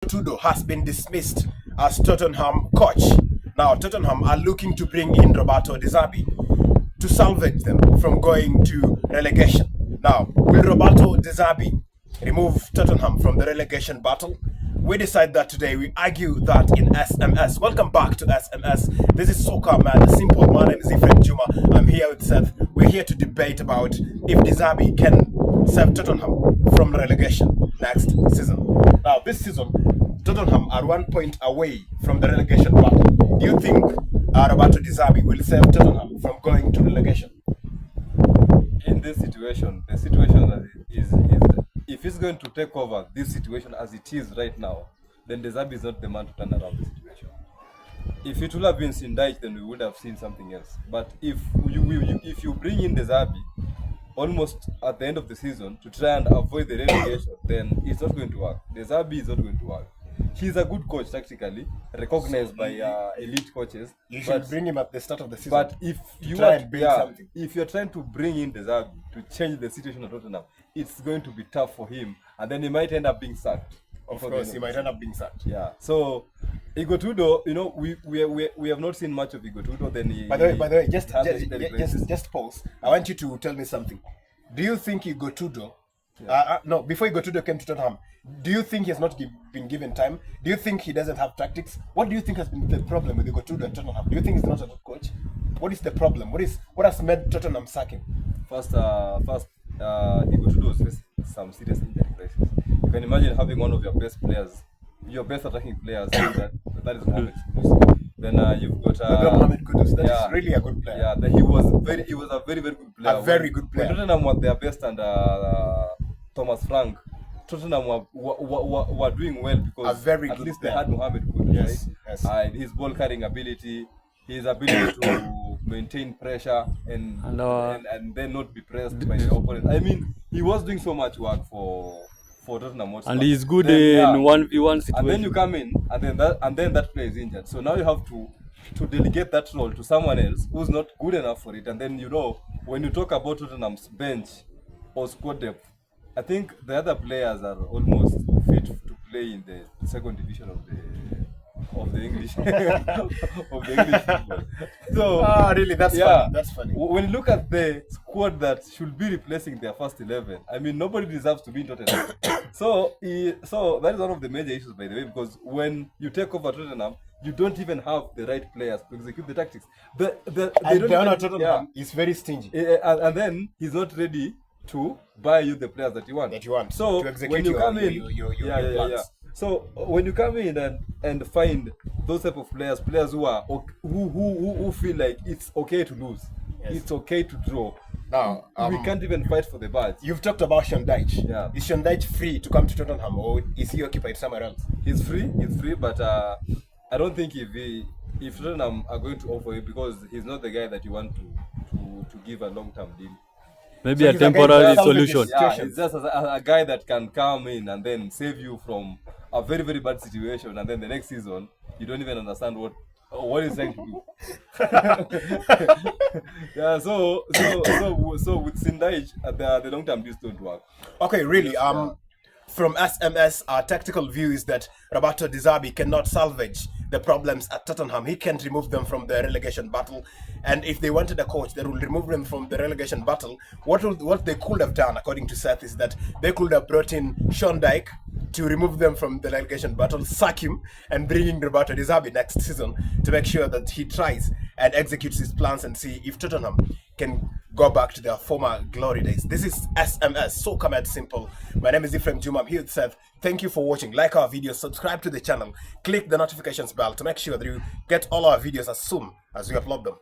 Tudo has been dismissed as Tottenham coach. Now, Tottenham are looking to bring in Roberto De Zerbi to salvage them from going to relegation. Now, will Roberto De Zerbi remove Tottenham from the relegation battle? We decide that today. We argue that in S.M.S. Welcome back to S.M.S. This is Soccer Man, simple. My name is Ephraim Juma. I'm here with Seth. We're here to debate about if De Zerbi can save Tottenham from relegation next season. Now, this season, Tottenham are 1 point away from the relegation battle. Do you think Roberto De Zerbi will save Tottenham from going to relegation? In this situation, the situation is if he's going to take over this situation as it is right now, then De Zerbi is not the man to turn around the situation. If it would have been Sindai, then we would have seen something else. But if you bring in De Zerbi almost at the end of the season to try and avoid the relegation, then it's not going to work. De Zerbi is not going to work. He's a good coach tactically, recognized by elite coaches. You should bring him at the start of the season. But if you if you're trying to bring in De Zerbi to change the situation at Tottenham, it's going to be tough for him, and then he might end up being sacked. Of course, he might end up being sacked. Yeah. So Igor Tudor, we have not seen much of Igor Tudor. Then by the way, just pause. I want you to tell me something. Do you think Igor Tudor? No, before Igor Tudor came to Tottenham, do you think he has not been given time? Do you think he doesn't have tactics? What do you think has been the problem with Igor Tudor at Tottenham? Do you think he's not a good coach? What is the problem? What has made Tottenham sack him? First, Igor Tudor was facing some serious injury crisis. You can imagine having one of your best players, your best attacking players, that is Mohamed Kudus. Then you've got Mohamed Kudus. That is really a good player. Yeah, then he was a very good player. A very good player. When Tottenham were their best under Thomas Frank, Tottenham were doing well because at least they had Mohamed Kudus, yes, right? Yes. His ball carrying ability, his ability to maintain pressure and then not be pressed by the opponent. I mean, he was doing so much work for Tottenham. And he's good in 1v1 situation. And then you come in, and then that player is injured. So now you have to delegate that role to someone else who's not good enough for it. And then when you talk about Tottenham's bench or squad depth, I think the other players are almost fit to play in the second division of the English of the English football. So really, that's funny. That's funny. When you look at the squad that should be replacing their first 11, I mean, nobody deserves to be in Tottenham. So that is one of the major issues, by the way, because when you take over Tottenham, you don't even have the right players to execute the tactics. Tottenham is very stingy, and then he's not ready to buy you the players that you want. So to execute when you come in, plans. So when you come in and find those type of players who are who feel like it's okay to lose, it's okay to draw. Now we can't even fight for the badge. You've talked about Sean Dyche. Yeah. Is Sean Dyche free to come to Tottenham, or is he occupied somewhere else? He's free, but I don't think if Tottenham are going to offer him, because he's not the guy that you want to give a long-term deal. Maybe a temporary solution. Yeah, it's just a guy that can come in and then save you from a very, very bad situation, and then the next season you don't even understand what he's trying to do. Yeah, so with Sindai, the long-term deals don't work. Okay, really. From S.M.S, our tactical view is that Roberto De Zerbi cannot salvage the problems at Tottenham. He can't remove them from the relegation battle. And if they wanted a coach that will remove them from the relegation battle, what they could have done, according to Seth, is that they could have brought in Sean Dyche to remove them from the relegation battle, sack him, and bring in Roberto De Zerbi next season to make sure that he tries and executes his plans and see if Tottenham can go back to their former glory days. This is S.M.S, so come out simple. My name is Ephraim Juma. I'm here with Seth. Thank you for watching. Like our videos, subscribe to the channel, click the notifications bell to make sure that you get all our videos as soon as we upload them.